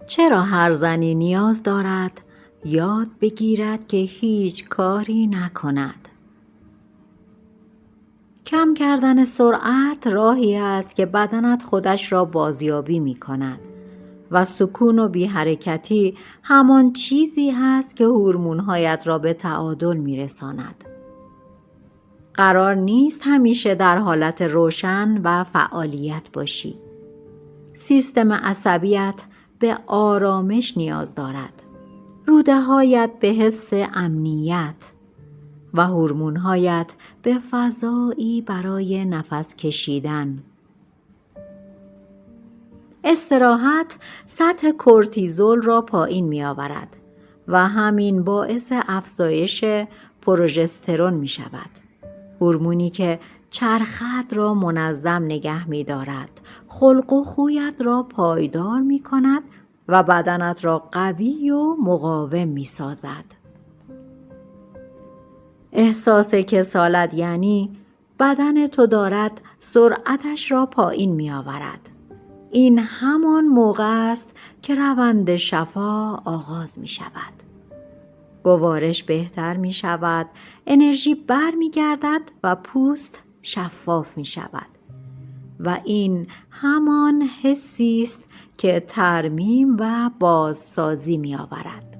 چرا هر زنی نیاز دارد یاد بگیرد که هیچ کاری نکند؟ کم کردن سرعت راهی است که بدنت خودش را بازیابی می کند و سکون و بی حرکتی همان چیزی هست که هورمون‌هایت را به تعادل می رساند. قرار نیست همیشه در حالت روشن و فعالیت باشی. سیستم عصبیت به آرامش نیاز دارد. روده‌هایت به حس امنیت و هورمون‌هایت به فضایی برای نفس کشیدن. استراحت سطح کورتیزول را پایین می‌آورد و همین باعث افزایش پروژسترون می‌شود. هورمونی که چرخت را منظم نگه می‌دارد، خلق و خویت را پایدار می‌کند و بدنت را قوی و مقاوم می‌سازد. احساس کسالت یعنی بدن تو دارد سرعتش را پایین می‌آورد. این همان موقع است که روند شفا آغاز می‌شود. گوارش بهتر می‌شود، انرژی برمیگردد و پوست شفاف می‌شود. و این همان حسی است که ترمیم و بازسازی می‌آورد.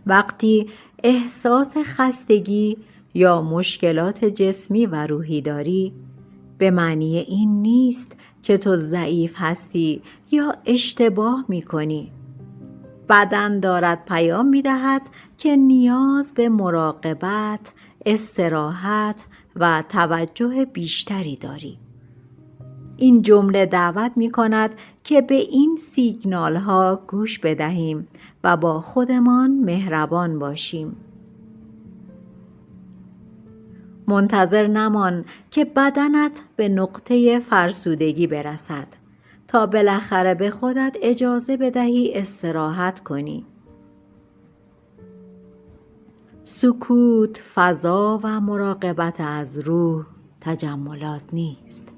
وقتی احساس خستگی یا مشکلات جسمی و روحی داری، به معنی این نیست که تو ضعیف هستی یا اشتباه می‌کنی. بدن دارد پیام می‌دهد که نیاز به مراقبت، استراحت و توجه بیشتری داری. این جمله دعوت می‌کند که به این سیگنال‌ها گوش بدهیم و با خودمان مهربان باشیم. منتظر نمان که بدنت به نقطه فرسودگی برسد تا بالاخره به خودت اجازه بدهی استراحت کنی. سکوت، فضا و مراقبت از روح تجملات نیست،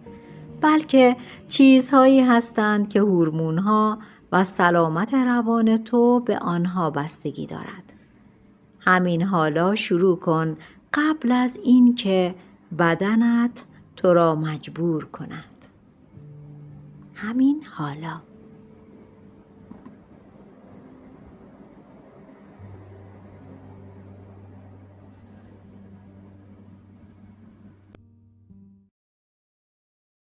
بلکه چیزهایی هستند که هورمون‌ها و سلامت روان تو به آنها بستگی دارد. همین حالا شروع کن قبل از این که بدنت تو را مجبور کند. همین حالا.